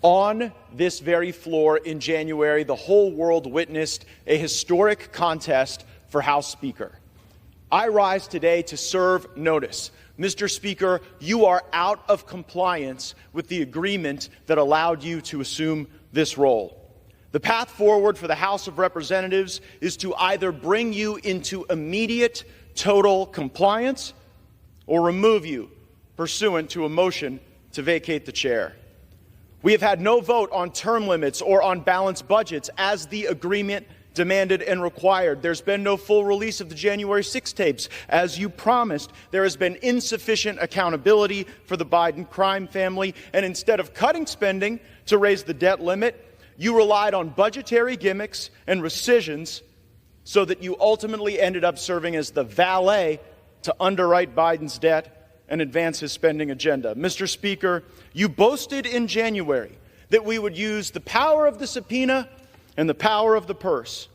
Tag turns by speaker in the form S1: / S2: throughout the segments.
S1: On this very floor in January, the whole world witnessed a historic contest for House Speaker. I rise today to serve notice. Mr. Speaker, you are out of compliance with the agreement that allowed you to assume this role. The path forward for the House of Representatives is to either bring you into immediate total compliance or remove you pursuant to a motion to vacate the chair. We have had no vote on term limits or on balanced budgets as the agreement demanded and required. There's been no full release of the January 6 tapes as you promised. There has been insufficient accountability for the Biden crime family. And instead of cutting spending to raise the debt limit, you relied on budgetary gimmicks and rescissions so that you ultimately ended up serving as the valet to underwrite Biden's debt and advance his spending agenda. Mr. Speaker, you boasted in January that we would use the power of the subpoena and the power of the purse.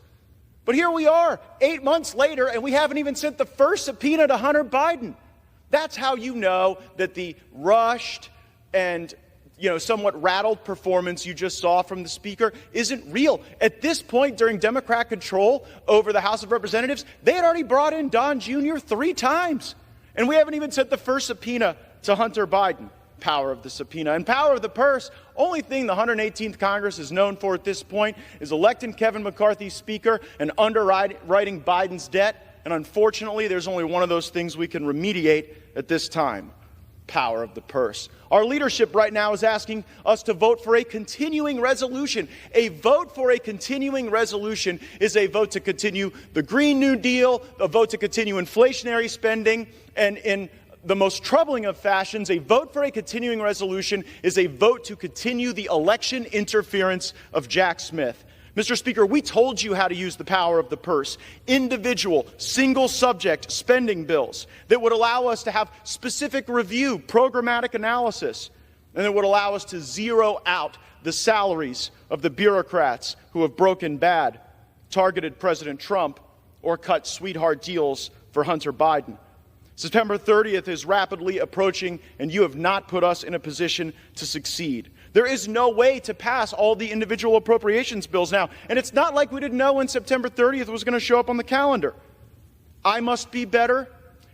S1: But here we are, 8 months later, and we haven't even sent the first subpoena to Hunter Biden. That's how you know that the rushed and somewhat rattled performance you just saw from the Speaker isn't real. At this point, during Democrat control over the House of Representatives, they had already brought in Don Jr. 3 times. And we haven't even sent the first subpoena to Hunter Biden. Power of the subpoena and power of the purse. Only thing the 118th Congress is known for at this point is electing Kevin McCarthy Speaker and underwriting Biden's debt. And unfortunately, there's only one of those things we can remediate at this time. Power of the purse. Our leadership right now is asking us to vote for a continuing resolution. A vote for a continuing resolution is a vote to continue the Green New Deal, a vote to continue inflationary spending, and in the most troubling of fashions, a vote for a continuing resolution is a vote to continue the election interference of Jack Smith. Mr. Speaker, we told you how to use the power of the purse. Individual, single-subject spending bills that would allow us to have specific review, programmatic analysis, and that would allow us to zero out the salaries of the bureaucrats who have broken bad, targeted President Trump, or cut sweetheart deals for Hunter Biden. September 30th is rapidly approaching, and you have not put us in a position to succeed. There is no way to pass all the individual appropriations bills now, and it's not like we didn't know when September 30th was going to show up on the calendar. I must be better,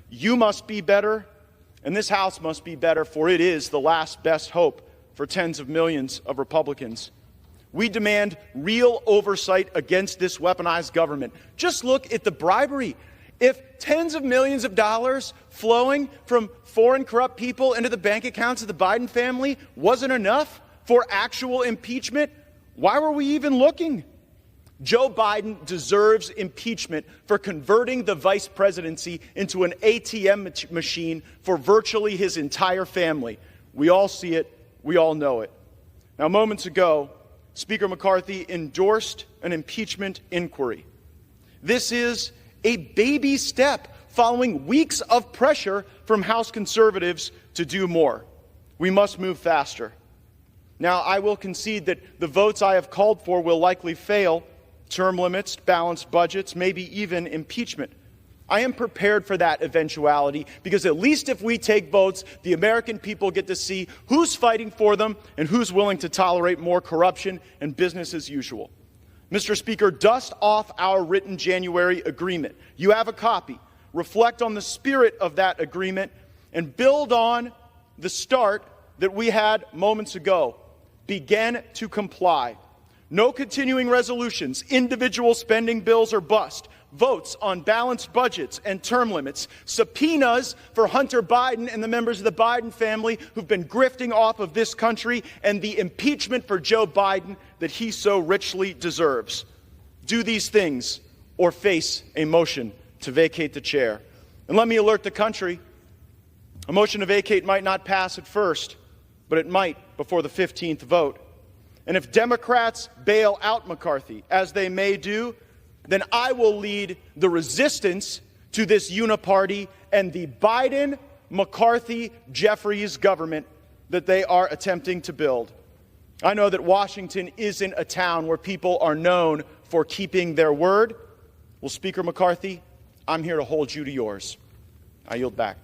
S1: you must be better, and this House must be better, for it is the last best hope for tens of millions of Republicans. We demand real oversight against this weaponized government. Just look at the bribery. If tens of millions of dollars flowing from foreign corrupt people into the bank accounts of the Biden family wasn't enough for actual impeachment, why were we even looking? Joe Biden deserves impeachment for converting the vice presidency into an ATM machine for virtually his entire family. We all see it. We all know it. Now, moments ago, Speaker McCarthy endorsed an impeachment inquiry. This is a baby step following weeks of pressure from House conservatives to do more. We must move faster. Now, I will concede that the votes I have called for will likely fail: term limits, balanced budgets, maybe even impeachment. I am prepared for that eventuality because at least if we take votes, the American people get to see who's fighting for them and who's willing to tolerate more corruption and business as usual. Mr. Speaker, dust off our written January agreement. You have a copy. Reflect on the spirit of that agreement and build on the start that we had moments ago. Begin to comply. No continuing resolutions, individual spending bills or bust, votes on balanced budgets and term limits, subpoenas for Hunter Biden and the members of the Biden family who've been grifting off of this country, and the impeachment for Joe Biden that he so richly deserves. Do these things or face a motion to vacate the chair. And let me alert the country, a motion to vacate might not pass at first, but it might before the 15th vote. And if Democrats bail out McCarthy, as they may do, then I will lead the resistance to this uniparty and the Biden-McCarthy-Jeffries government that they are attempting to build. I know that Washington isn't a town where people are known for keeping their word. Well, Speaker McCarthy, I'm here to hold you to yours. I yield back.